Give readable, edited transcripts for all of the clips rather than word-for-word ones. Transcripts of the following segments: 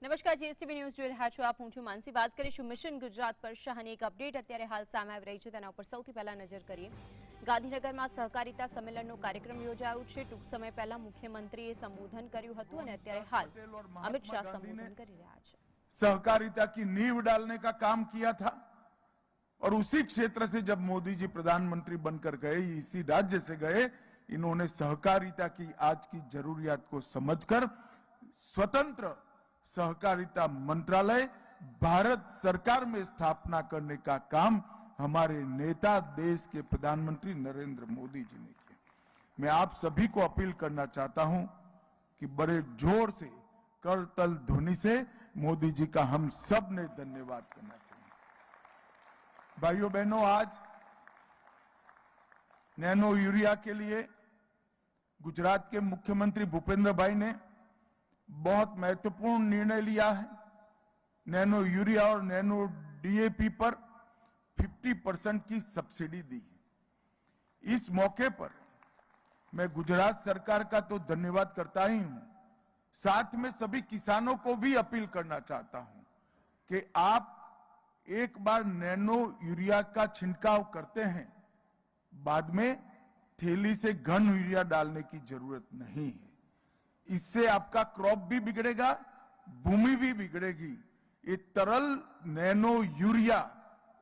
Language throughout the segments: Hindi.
નમસ્કાર, જીએસટીવી ન્યૂઝ જોઈ રહ્યા છો આપ. હું છું માનસી. વાત કરીશું મિશન ગુજરાત પર શાહની એક અપડેટ અત્યારે હાલ સામે આવી રહી છે, તેના ઉપર સૌથી પહેલા નજર કરીએ. ગાંધીનગરમાં સહકારિતા સંમેલનનો કાર્યક્રમ યોજાયો છે. ટૂંક સમય પહેલા મુખ્યમંત્રીએ સંબોધન કર્યું હતું અને અત્યારે હાલ અમિત શાહ સંબોધન કરી રહ્યા છે. सहकारिता की नींव डालने का काम किया था और उसी क्षेत्र से जब मोदी जी प्रधानमंत्री बनकर गए, इसी राज्य से गए, इन्होंने सहकारिता की आज की जरूरियात को समझकर स्वतंत्र सहकारिता मंत्रालय भारत सरकार में स्थापना करने का काम हमारे नेता देश के प्रधानमंत्री नरेंद्र मोदी जी ने किया. मैं आप सभी को अपील करना चाहता हूं कि बड़े जोर से करतल ध्वनि से मोदी जी का हम सब ने धन्यवाद करना चाहिए. भाइयों बहनों, आज नैनो यूरिया के लिए गुजरात के मुख्यमंत्री भूपेंद्र भाई ने बहुत महत्वपूर्ण निर्णय लिया है. नैनो यूरिया और नैनो डीएपी पर 50% की सब्सिडी दी है. इस मौके पर मैं गुजरात सरकार का तो धन्यवाद करता ही हूं, साथ में सभी किसानों को भी अपील करना चाहता हूं कि आप एक बार नैनो यूरिया का छिड़काव करते हैं, बाद में थैली से घन यूरिया डालने की जरूरत नहीं है. इससे आपका क्रॉप भी बिगड़ेगा, भूमि भी बिगड़ेगी. ये तरल नैनो यूरिया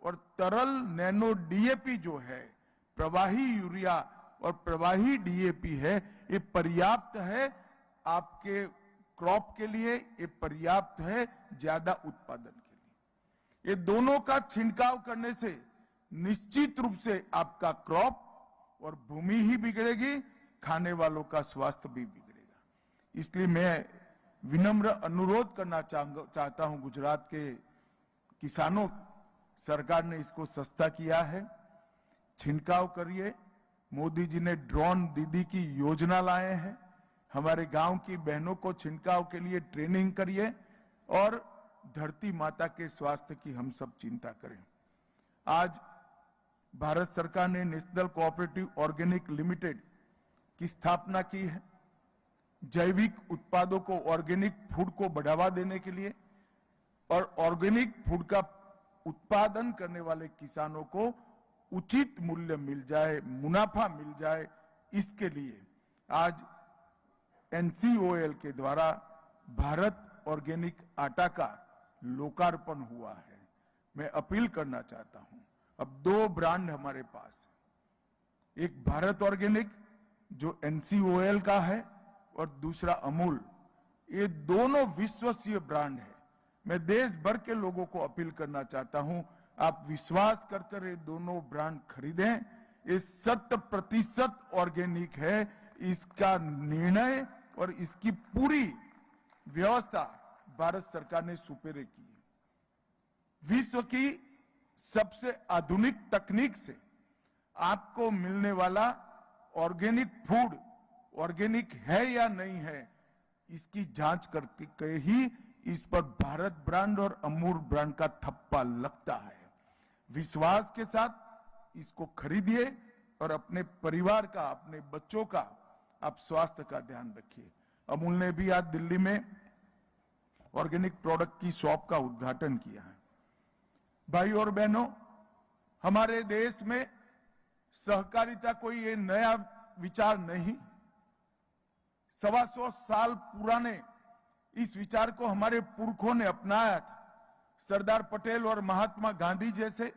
और तरल नैनो डीएपी जो है, प्रवाही यूरिया और प्रवाही डीएपी है, ये पर्याप्त है आपके क्रॉप के लिए, ये पर्याप्त है ज्यादा उत्पादन के लिए. ये दोनों का छिड़काव करने से निश्चित रूप से आपका क्रॉप और भूमि ही बिगड़ेगी, खाने वालों का स्वास्थ्य भी बिगड़ेगा. इसलिए मैं विनम्र अनुरोध करना चाहता हूं गुजरात के किसानों, सरकार ने इसको सस्ता किया है, छिड़काव करिए. मोदी जी ने ड्रोन दीदी की योजना लाए हैं. हमारे गांव की बहनों को छिड़काव के लिए ट्रेनिंग करिए और धरती माता के स्वास्थ्य की हम सब चिंता करें. आज भारत सरकार ने नेशनल कोऑपरेटिव ऑर्गेनिक लिमिटेड की स्थापना की है. जैविक उत्पादों को, ऑर्गेनिक फूड को बढ़ावा देने के लिए और ऑर्गेनिक फूड का उत्पादन करने वाले किसानों को उचित मूल्य मिल जाए, मुनाफा मिल जाए, इसके लिए आज एनसीओएल के द्वारा भारत ऑर्गेनिक आटा का लोकार्पण हुआ है. मैं अपील करना चाहता हूं, अब 2 ब्रांड हमारे पास है. एक भारत ऑर्गेनिक जो एनसीओएल का है और दूसरा अमूल. ये दोनों विश्वसनीय ब्रांड है. मैं देश भर के लोगों को अपील करना चाहता हूं, आप विश्वास कर ये दोनों ब्रांड खरीदें. ये 100% ऑर्गेनिक है. इसका निर्णय और इसकी पूरी व्यवस्था भारत सरकार ने सुपेरे की है. विश्व की सबसे आधुनिक तकनीक से आपको मिलने वाला ऑर्गेनिक फूड ऑर्गेनिक है या नहीं है, इसकी जांच करके ही इस पर भारत ब्रांड और अमूल ब्रांड का ठप्पा लगता है. विश्वास के साथ इसको खरीदिए और अपने परिवार का, अपने बच्चों का आप स्वास्थ्य का ध्यान रखिए. अमूल ने भी आज दिल्ली में ऑर्गेनिक प्रोडक्ट की शॉप का उद्घाटन किया है. भाई और बहनों, हमारे देश में सहकारिता कोई ये नया विचार नहीं. 125 साल पुराने इस विचार को हमारे पुरखों ने अपनाया था. सरदार पटेल और महात्मा गांधी जैसे,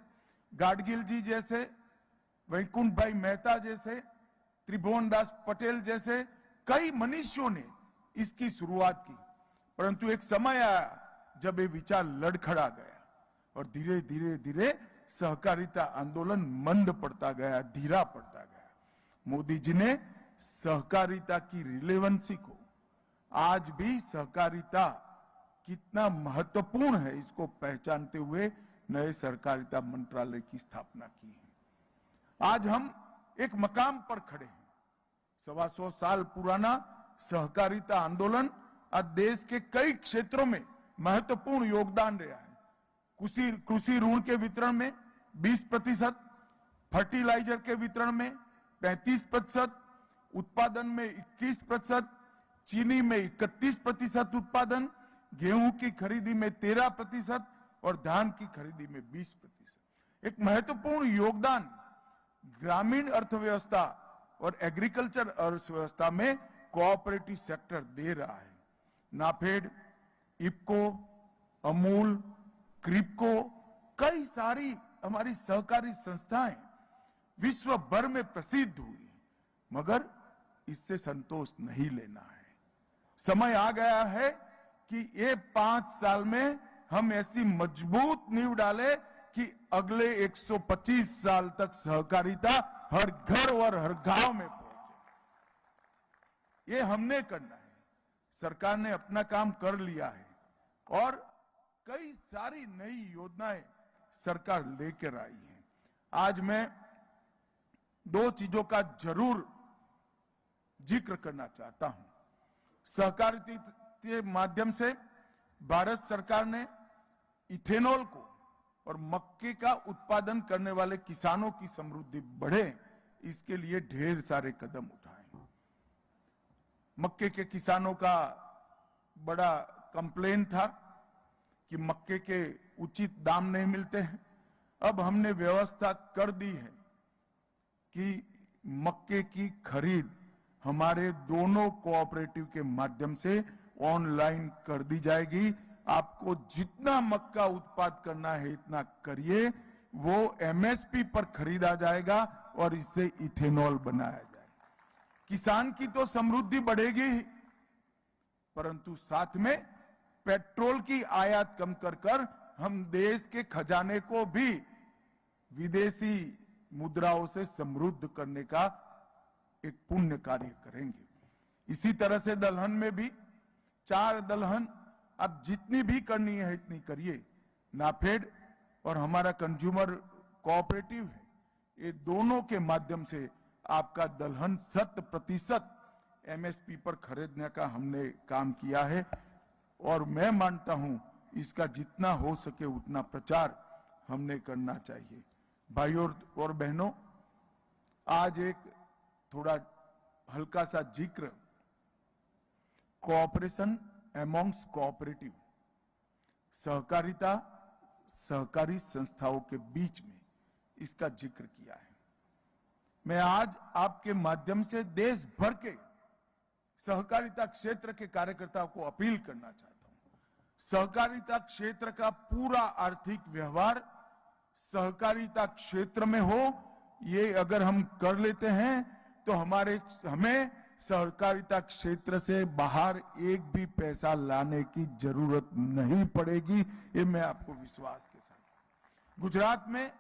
गाडगिल जी जैसे, वैकुंठ भाई मेहता जैसे, त्रिभुवन दास पटेल जैसे कई मनुष्यों ने इसकी शुरुआत की. परंतु एक समय आया जब ये विचार लड़खड़ा गया और धीरे धीरे धीरे सहकारिता आंदोलन मंद पड़ता गया, धीरा पड़ता गया. मोदी जी ने सहकारिता की रिलेवेंसी को, आज भी सहकारिता कितना महत्वपूर्ण है, इसको पहचानते हुए नए सहकारिता मंत्रालय की स्थापना की है. आज हम एक मकाम पर खड़े हैं. 125 साल पुराना सहकारिता आंदोलन आज देश के कई क्षेत्रों में महत्वपूर्ण योगदान रहा है. कृषि ऋण के वितरण में 20%, फर्टिलाइजर के वितरण में 35%, उत्पादन में 21%, चीनी में 31% उत्पादन, गेहूं की खरीदी में 13% और धान की खरीदी में 20%। एक महत्वपूर्ण योगदान ग्रामीण अर्थव्यवस्था और एग्रीकल्चर अर्थव्यवस्था में कोऑपरेटिव सेक्टर दे रहा है। नाफेड, इफको, अमूल, क्रिप्को, कई सारी हमारी सहकारी संस्थाएं विश्व भर में प्रसिद्ध हुई हैं, मगर इससे संतोष नहीं लेना है। समय आ गया है कि ये 5 साल में हम ऐसी मजबूत नींव डालें कि अगले 125 साल तक सहकारिता हर घर और हर गांव में पहुंचे। ये हमने करना है। सरकार ने अपना काम कर लिया है और कई सारी नई योजनाएं सरकार लेकर आई है। आज मैं 2 चीजों का जरूर जिक्र करना चाहता हूं। सहकारिता के माध्यम से भारत सरकार ने इथेनॉल को और मक्के का उत्पादन करने वाले किसानों की समृद्धि बढ़े, इसके लिए ढेर सारे कदम उठाए। मक्के के किसानों का बड़ा कंप्लेन था कि मक्के के उचित दाम नहीं मिलते हैं। अब हमने व्यवस्था कर दी है कि मक्के की खरीद हमारे दोनों कोऑपरेटिव के माध्यम से ऑनलाइन कर दी जाएगी। आपको जितना मक्का उत्पाद करना है इतना करिए, वो एमएसपी पर खरीदा जाएगा और इससे इथेनॉल बनाया जाएगा। किसान की तो समृद्धि बढ़ेगी ही, परंतु साथ में पेट्रोल की आयात कम कर हम देश के खजाने को भी विदेशी मुद्राओं से समृद्ध करने का एक पुण्य कार्य करेंगे। इसी तरह से दलहन में भी 4 दलहन अब जितनी भी करनी है इतनी करिए। नाफेड और हमारा कंज्यूमर कोऑपरेटिव है, ये दोनों के माध्यम से आपका दलहन 100% एमएसपी पर खरीदने का हमने काम किया है और मैं मानता हूं इसका जितना हो सके उतना प्रचार हमने करना चाहिए। भाइयों और बहनों, आज एक थोड़ा हल्का सा जिक्र कोऑपरेशन एमॉन्ग्स कोऑपरेटिव, सहकारिता सहकारी संस्थाओं के बीच में, इसका जिक्र किया है। मैं आज आपके माध्यम से देश भर के सहकारिता क्षेत्र के कार्यकर्ताओं को अपील करना चाहता हूं। सहकारिता क्षेत्र का पूरा आर्थिक व्यवहार सहकारिता क्षेत्र में हो, ये अगर हम कर लेते हैं तो हमें सहकारिता क्षेत्र से बाहर एक भी पैसा लाने की जरूरत नहीं पड़ेगी। ये मैं आपको विश्वास के साथ, गुजरात में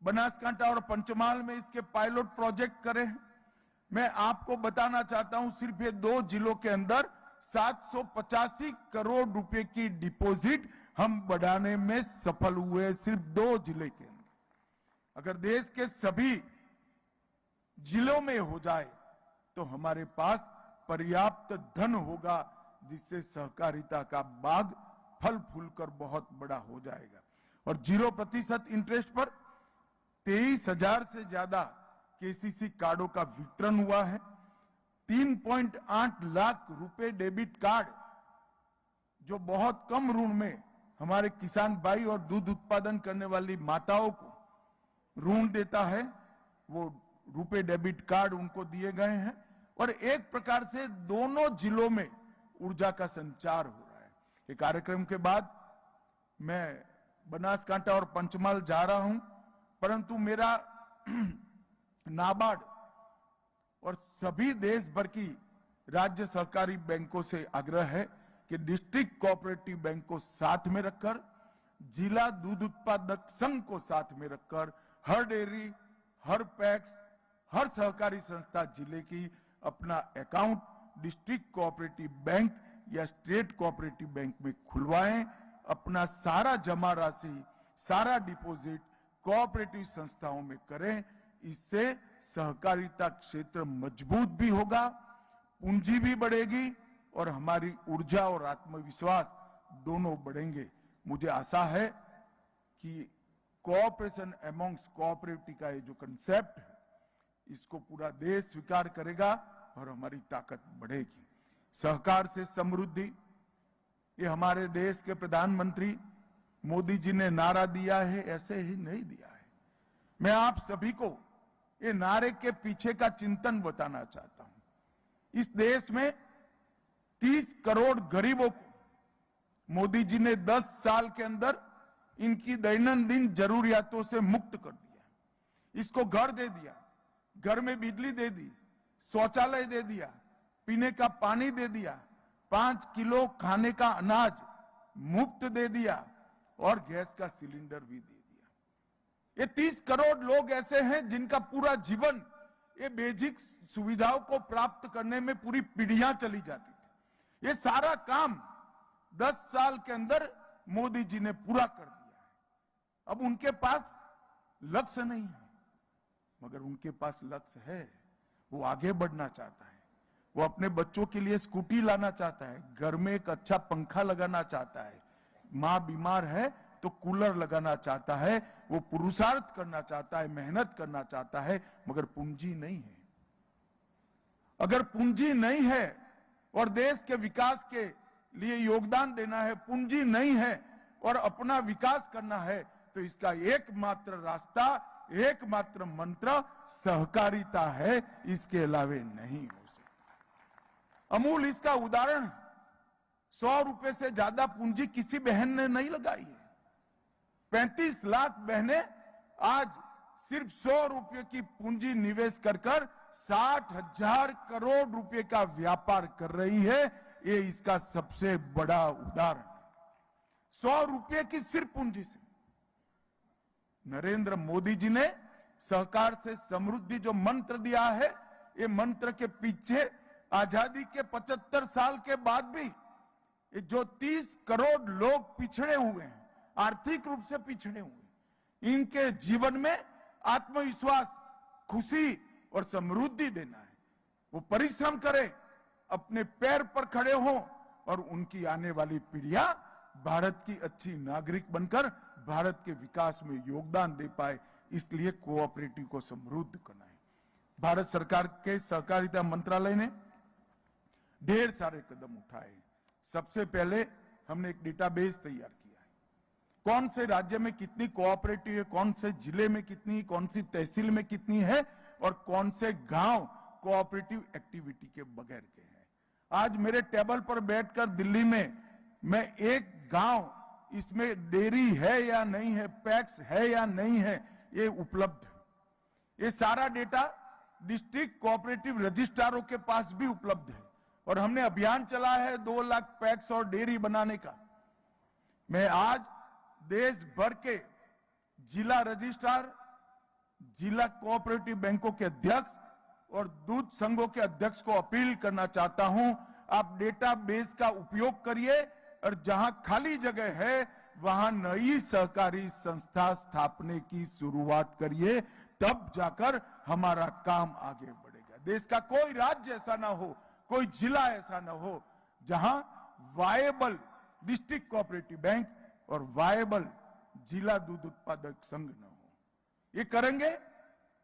बनासकांठा और पंचमहाल में इसके पायलट प्रोजेक्ट करे हैं। मैं आपको बताना चाहता हूं, सिर्फ ये 2 जिलों के अंदर 785 करोड़ रुपए की डिपॉजिट हम बढ़ाने में सफल हुए, सिर्फ 2 जिले के अंदर। अगर देश के सभी जिलों में हो जाए तो हमारे पास पर्याप्त धन होगा, जिससे सहकारिता का बाग फल फूल कर बहुत बड़ा हो जाएगा। और 0% इंटरेस्ट पर 23,000 से ज्यादा केसीसी कार्डों का वितरण हुआ है। 3.8 लाख रुपए डेबिट कार्ड, जो बहुत कम ऋण में हमारे किसान भाई और दूध उत्पादन करने वाली माताओं को ऋण देता है, वो रुपए डेबिट कार्ड उनको दिए गए हैं। और एक प्रकार से दोनों जिलों में ऊर्जा का संचार हो रहा है। ये कार्यक्रम के बाद मैं बनासकांठा और पंचमहाल जा रहा हूं, परंतु मेरा नाबार्ड और सभी देश भर की राज्य सहकारी बैंकों से आग्रह है कि डिस्ट्रिक्ट कोऑपरेटिव बैंक को साथ में रखकर, जिला दूध उत्पादक संघ को साथ में रखकर, हर डेयरी, हर पैक्स, हर सहकारी संस्था जिले की अपना अकाउंट डिस्ट्रिक्ट कोऑपरेटिव बैंक या स्टेट कोऑपरेटिव बैंक में खुलवाएं। अपना सारा जमा राशि, सारा डिपॉजिट कोऑपरेटिव संस्थाओं में करें। इससे सहकारिता क्षेत्र मजबूत भी होगा, पूंजी भी बढ़ेगी और हमारी ऊर्जा और आत्मविश्वास दोनों बढ़ेंगे। मुझे आशा है कि कोऑपरेशन अमॉन्ग्स कोऑपरेटिव का ये जो कंसेप्ट है, इसको पूरा देश स्वीकार करेगा और हमारी ताकत बढ़ेगी। सहकार से समृद्धि, ये हमारे देश के प्रधानमंत्री मोदी जी ने नारा दिया है, ऐसे ही नहीं दिया है। मैं आप सभी को ये नारे के पीछे का चिंतन बताना चाहता हूं। इस देश में 30 करोड़ गरीबों को मोदी जी ने 10 साल के अंदर इनकी दैनंदिन जरूरियातों से मुक्त कर दिया। इसको घर दे दिया, घर में बिजली दे दी, शौचालय दे दिया, पीने का पानी दे दिया, 5 किलो खाने का अनाज मुफ्त दे दिया और गैस का सिलेंडर भी दे दिया। ये 30 करोड़ लोग ऐसे हैं जिनका पूरा जीवन ये बेसिक सुविधाओं को प्राप्त करने में पूरी पीढ़ियां चली जाती थी। ये सारा काम 10 साल के अंदर मोदी जी ने पूरा कर दिया है। अब उनके पास लक्ष्य नहीं है, मगर उनके पास लक्ष्य है। वो आगे बढ़ना चाहता है, वो अपने बच्चों के लिए स्कूटी लाना चाहता है, घर में एक अच्छा पंखा लगाना चाहता है, मां बीमार है तो कूलर लगाना चाहता है, वो पुरुषार्थ करना चाहता है, मेहनत करना चाहता है, मगर पूंजी नहीं है। अगर पूंजी नहीं है और देश के विकास के लिए योगदान देना है, पूंजी नहीं है और अपना विकास करना है, तो इसका एकमात्र रास्ता, एकमात्र मंत्र सहकारिता है, इसके अलावे नहीं हो सकता। अमूल इसका उदाहरण है। 100 रुपए से ज्यादा पूंजी किसी बहन ने नहीं लगाई है। 35 लाख बहनें आज सिर्फ 100 रुपए की पूंजी निवेश कर 60,000 करोड़ रुपए का व्यापार कर रही है। ये इसका सबसे बड़ा उदाहरण है। 100 रुपए की सिर्फ पूंजी से नरेंद्र मोदी जी ने सहकार से समृद्धि जो मंत्र दिया है, ये मंत्र के पीछे आजादी के 75 साल के बाद भी जो 30 करोड़ लोग पिछड़े हुए हैं, आर्थिक रूप से पिछड़े हुए, इनके जीवन में आत्मविश्वास, खुशी और समृद्धि देना है। वो परिश्रम करें, अपने पैर पर खड़े हों और उनकी आने वाली पीढ़ियां भारत की अच्छी नागरिक बनकर भारत के विकास में योगदान दे पाए। इसलिए कोऑपरेटिव को समृद्ध करना है। भारत सरकार के सहकारिता मंत्रालय ने ढेर सारे कदम उठाए। सबसे पहले हमने एक डेटाबेस तैयार किया है, कौन से राज्य में कितनी कोऑपरेटिव है, कौन से जिले में कितनी, कौन सी तहसील में कितनी है और कौन से गांव कोऑपरेटिव एक्टिविटी के बगैर के हैं। आज मेरे टेबल पर बैठकर दिल्ली में मैं एक गांव इसमें डेयरी है या नहीं है, पैक्स है या नहीं है, ये उपलब्ध है। ये सारा डेटा डिस्ट्रिक्ट कोऑपरेटिव रजिस्ट्रारों के पास भी उपलब्ध है और हमने अभियान चलाया है 2 लाख पैक्स और डेयरी बनाने का। मैं आज देश भर के जिला रजिस्ट्रार, जिला कोऑपरेटिव बैंकों के अध्यक्ष और दूध संघों के अध्यक्ष को अपील करना चाहता हूं, आप डेटाबेस का उपयोग करिए और जहां खाली जगह है वहां नई सहकारी संस्था स्थापने की शुरुआत करिए, तब जाकर हमारा काम आगे बढ़ेगा। देश का कोई राज्य ऐसा ना हो, कोई जिला ऐसा ना हो जहां वायबल डिस्ट्रिक्ट कोऑपरेटिव बैंक और वायबल जिला दूध उत्पादक संघ न हो। ये करेंगे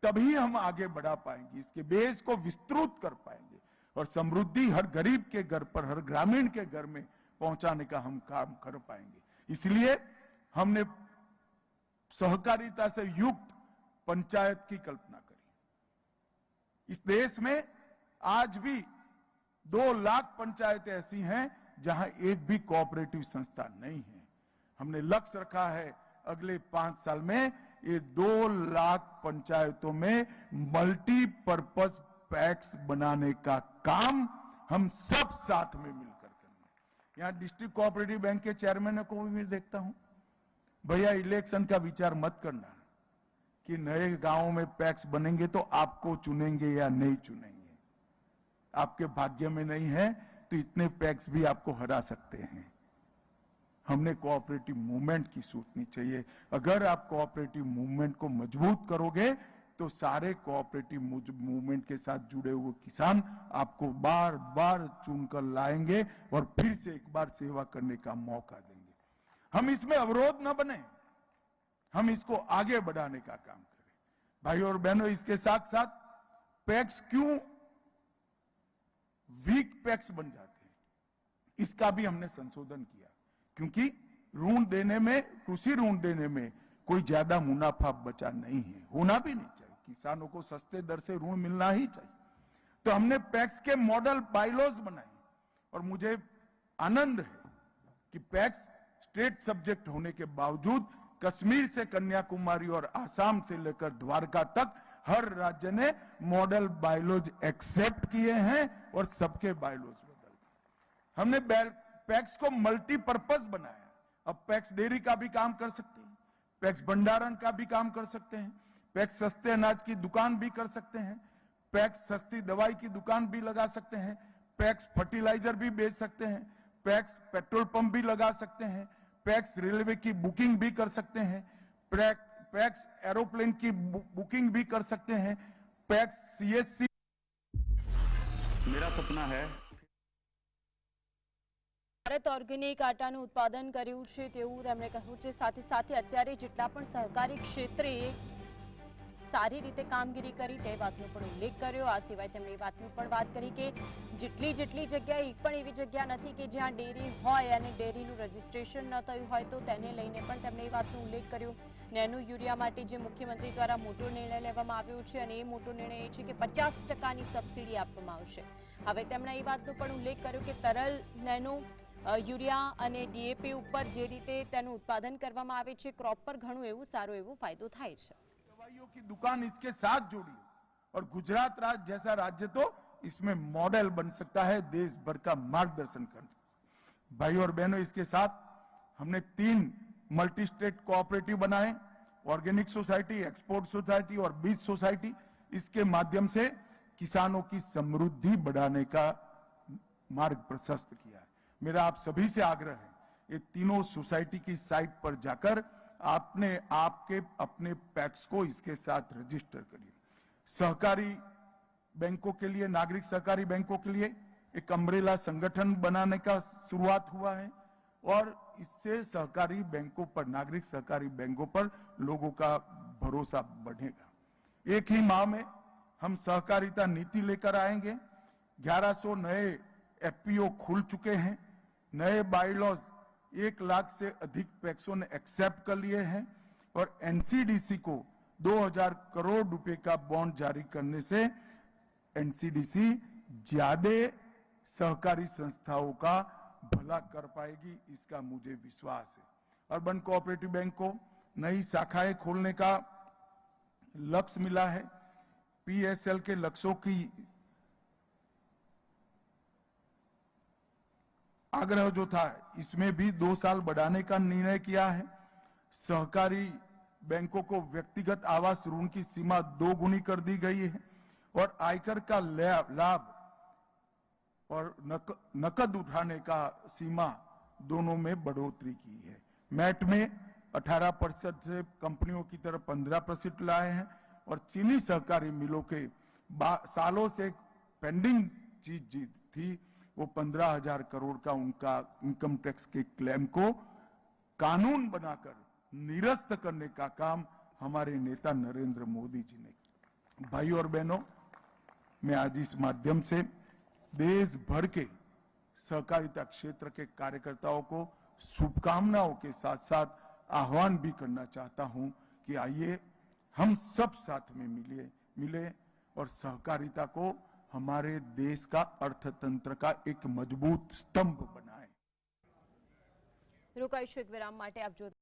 तभी हम आगे बढ़ा पाएंगे, इसके बेस को विस्तृत कर पाएंगे और समृद्धि हर गरीब के घर पर, हर ग्रामीण के घर में पहुंचाने का हम काम कर पाएंगे। इसलिए हमने सहकारिता से युक्त पंचायत की कल्पना करी। इस देश में आज भी 2 लाख पंचायतें ऐसी हैं जहां एक भी कोऑपरेटिव संस्था नहीं है। हमने लक्ष्य रखा है अगले 5 साल में ये 2 लाख पंचायतों में मल्टीपर्पज पैक्स बनाने का काम हम सब साथ में मिलकर करना। यहाँ डिस्ट्रिक्ट कोऑपरेटिव बैंक के चेयरमैन को भी देखता हूं, भैया इलेक्शन का विचार मत करना कि नए गांवों में पैक्स बनेंगे तो आपको चुनेंगे या नहीं चुनेंगे। आपके भाग्य में नहीं है तो इतने पैक्स भी आपको हरा सकते हैं। हमने कोऑपरेटिव मूवमेंट की सोचनी चाहिए। अगर आप कोऑपरेटिव मूवमेंट को मजबूत करोगे तो सारे कोऑपरेटिव मूवमेंट के साथ जुड़े हुए किसान आपको बार बार चुनकर लाएंगे और फिर से एक बार सेवा करने का मौका देंगे। हम इसमें अवरोध न बने, हम इसको आगे बढ़ाने का काम करें। भाइयों और बहनों, इसके साथ साथ पैक्स क्यों वीक पैक्स बन जाते हैं, इसका भी हमने संशोधन किया, क्योंकि ऋण देने में, कृषि ऋण देने में कोई ज्यादा मुनाफा बचा नहीं है, होना भी नहीं चाहिए। किसानों को सस्ते दर से ऋण मिलना ही चाहिए। तो हमने पैक्स के मॉडल बायलॉज बनाए और मुझे आनंद है कि पैक्स स्टेट सब्जेक्ट होने के बावजूद कश्मीर से कन्याकुमारी और आसाम से लेकर द्वारका तक हर राज्य ने मॉडल बायलॉज एक्सेप्ट किए हैं और सबके बायलॉज बदल गए। हमने पैक्स को मल्टीपर्पज बनाया। अब पैक्स डेयरी का भी काम कर सकते हैं, पैक्स भंडारण का भी काम कर सकते हैं, पैक्स सस्ते अनाज की दुकान भी कर सकते हैं, पैक्स सस्ती दवाई की दुकान भी लगा सकते हैं, पैक्स फर्टिलाइजर भी बेच सकते हैं, पैक्स पेट्रोल पंप भी लगा सकते हैं, पैक्स रेलवे की बुकिंग भी कर सकते हैं, पैक्स एरोप्लेन की बुकिंग भी कर सकते हैं, पैक्स सीएससी। मेरा सपना है ભારત ઓર્ગેનિક આટાનું ઉત્પાદન કર્યું છે તેવું તેમણે કહ્યું છે। સાથે સાથે અત્યારે જેટલા પણ સહકારી ક્ષેત્રે સારી રીતે કામગીરી કરી તે વાતનો પણ ઉલ્લેખ કર્યો। આ સિવાય તેમણે એ વાતની પણ વાત કરી કે જેટલી જગ્યાએ એક પણ એવી જગ્યા નથી કે જ્યાં ડેરી હોય અને ડેરીનું રજીસ્ટ્રેશન ન થયું હોય તો તેને લઈને પણ તેમણે એ વાતનો ઉલ્લેખ કર્યો। નેનો યુરિયા માટે જે મુખ્યમંત્રી દ્વારા મોટો નિર્ણય લેવામાં આવ્યો છે અને એ મોટો નિર્ણય એ છે કે 50% સબસિડી આપવામાં આવશે। હવે તેમણે એ વાતનો પણ ઉલ્લેખ કર્યો કે તરલ નેનો યુરિયા અને ડીએપી ઉપર જે રીતે તેનું ઉત્પાદન કરવામાં આવે છે ક્રોપ પર ઘણું એવું સારો એવો ફાયદો થાય છે। दवाइयों की दुकान इसके साथ जोड़ी और गुजरात राज्य जैसा राज्य तो इसमें मॉडल बन सकता है, देश भर का मार्गदर्शन कर सकता है। भाई और बहनों, इसके साथ हमने 3 मल्टी स्टेट कोऑपरेटिव बनाए, ऑर्गेनिक सोसाइटी, एक्सपोर्ट सोसाइटी और बीज सोसाइटी। इसके माध्यम से किसानों की समृद्धि बढ़ाने का मार्ग प्रशस्त किया है। मेरा आप सभी से आग्रह है, ये तीनों सोसाइटी की साइट पर जाकर आपने आपके अपने पैक्स को इसके साथ रजिस्टर करिए। सहकारी बैंकों के लिए, नागरिक सहकारी बैंकों के लिए एक अम्ब्रेला संगठन बनाने का शुरुआत हुआ है और इससे सहकारी बैंकों पर, नागरिक सहकारी बैंकों पर लोगों का भरोसा बढ़ेगा। एक ही माह में हम सहकारिता नीति लेकर आएंगे। 1100 नए एफपीओ खुल चुके हैं, नए बायलॉज 1 लाख से अधिक पैक्सों ने एक्सेप्ट कर लिए हैं और एनसीडीसी को 2000 करोड़ रुपए का बॉन्ड जारी करने से एनसीडीसी ज्यादा सहकारी संस्थाओं का भला कर पाएगी, इसका मुझे विश्वास है। अर्बन कोऑपरेटिव बैंक को नई शाखाएं खोलने का लक्ष्य मिला है। पीएसएल के लक्ष्यों की आग्रह जो था इसमें भी 2 साल बढ़ाने का निर्णय किया है। सहकारी बैंकों को व्यक्तिगत आवास ऋण की सीमा 2 गुनी कर दी गई है और आयकर का लाभ और नकद उठाने का सीमा दोनों में बढ़ोतरी की है। मैट में 18% से कंपनियों की तरफ 15% लाए हैं और चीनी सहकारी मिलों के सालों से पेंडिंग चीज थी, वो 15,000 करोड़ का उनका इनकम टैक्स के क्लेम को कानून बनाकर निरस्त करने का काम हमारे नेता नरेंद्र मोदी जी ने किया। भाई और बहनों, मैं आज इस माध्यम से देश भर के सहकारिता क्षेत्र के कार्यकर्ताओं को शुभकामनाओं के साथ साथ आह्वान भी करना चाहता हूं कि आइए हम सब साथ में मिले और सहकारिता को हमारे देश का अर्थतंत्र का एक मजबूत स्तंभ बनाए। रोकाईशु एक विराम माटे आप जो